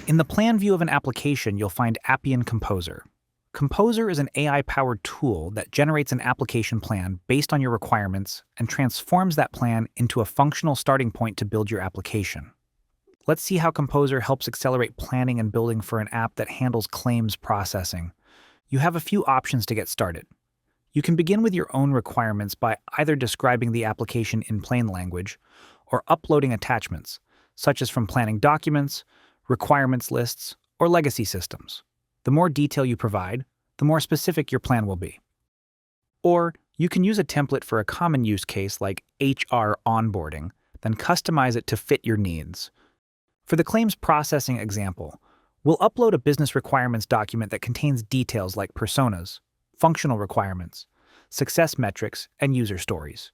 In the plan view of an application, you'll find Appian Composer. Composer is an AI-powered tool that generates an application plan based on your requirements and transforms that plan into a functional starting point to build your application. Let's see how Composer helps accelerate planning and building for an app that handles claims processing. You have a few options to get started. You can begin with your own requirements by either describing the application in plain language or uploading attachments, such as from planning documents, requirements lists, or legacy systems. The more detail you provide, the more specific your plan will be. Or you can use a template for a common use case like HR onboarding, then customize it to fit your needs. For the claims processing example, we'll upload a business requirements document that contains details like personas, functional requirements, success metrics, and user stories.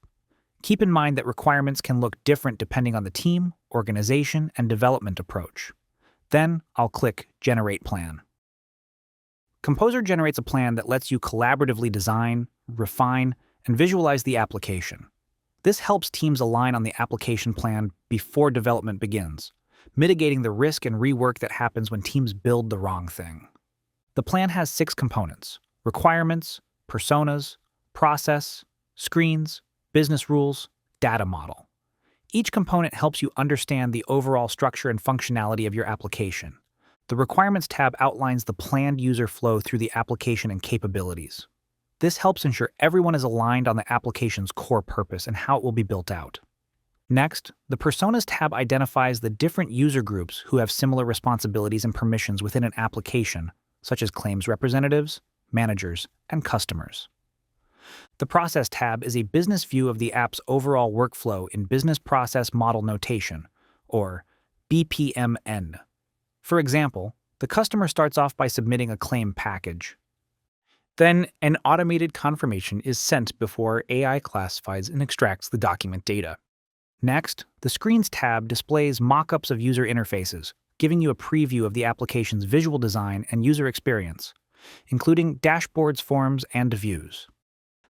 Keep in mind that requirements can look different depending on the team, organization, and development approach. Then I'll click Generate Plan. Composer generates a plan that lets you collaboratively design, refine, and visualize the application. This helps teams align on the application plan before development begins, mitigating the risk and rework that happens when teams build the wrong thing. The plan has 6 components: requirements, personas, process, screens, business rules, data model. Each component helps you understand the overall structure and functionality of your application. The Requirements tab outlines the planned user flow through the application and capabilities. This helps ensure everyone is aligned on the application's core purpose and how it will be built out. Next, the Personas tab identifies the different user groups who have similar responsibilities and permissions within an application, such as claims representatives, managers, and customers. The Process tab is a business view of the app's overall workflow in Business Process Model Notation, or BPMN. For example, the customer starts off by submitting a claim package. Then, an automated confirmation is sent before AI classifies and extracts the document data. Next, the Screens tab displays mock-ups of user interfaces, giving you a preview of the application's visual design and user experience, including dashboards, forms, and views.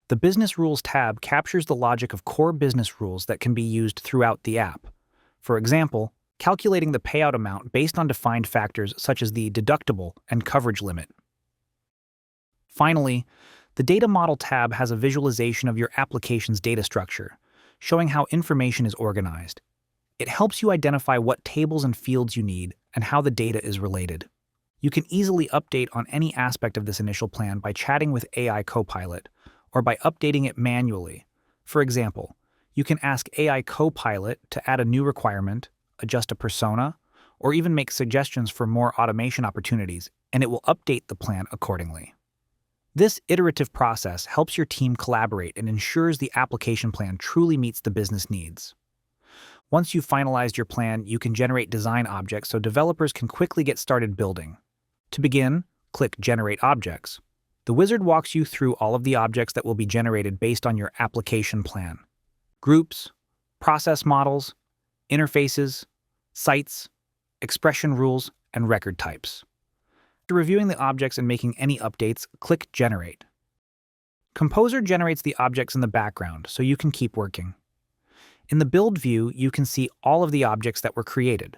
The Business Rules tab captures the logic of core business rules that can be used throughout the app. For example, calculating the payout amount based on defined factors such as the deductible and coverage limit. Finally, the Data Model tab has a visualization of your application's data structure, showing how information is organized. It helps you identify what tables and fields you need and how the data is related. You can easily update on any aspect of this initial plan by chatting with AI Copilot, or by updating it manually. For example, you can ask AI Copilot to add a new requirement, adjust a persona, or even make suggestions for more automation opportunities, and it will update the plan accordingly. This iterative process helps your team collaborate and ensures the application plan truly meets the business needs. Once you've finalized your plan, you can generate design objects so developers can quickly get started building. To begin, click Generate Objects. The wizard walks you through all of the objects that will be generated based on your application plan: groups, process models, interfaces, sites, expression rules, and record types. After reviewing the objects and making any updates, click Generate. Composer generates the objects in the background so you can keep working. In the Build view, you can see all of the objects that were created.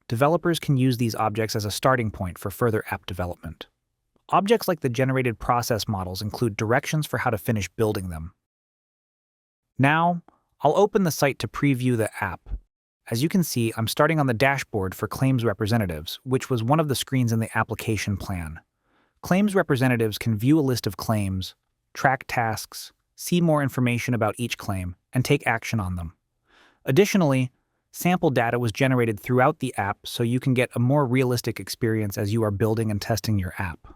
Developers can use these objects as a starting point for further app development. Objects like the generated process models include directions for how to finish building them. Now, I'll open the site to preview the app. As you can see, I'm starting on the dashboard for Claims Representatives, which was one of the screens in the application plan. Claims Representatives can view a list of claims, track tasks, see more information about each claim, and take action on them. Additionally, sample data was generated throughout the app so you can get a more realistic experience as you are building and testing your app.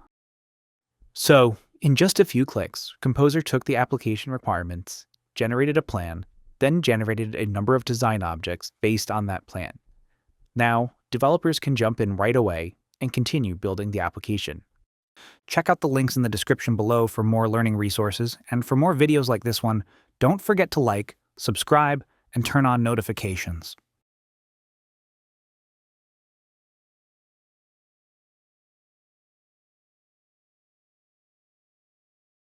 So, in just a few clicks, Composer took the application requirements, generated a plan, then generated a number of design objects based on that plan. Now, developers can jump in right away and continue building the application. Check out the links in the description below for more learning resources, and for more videos like this one, don't forget to like, subscribe, and turn on notifications.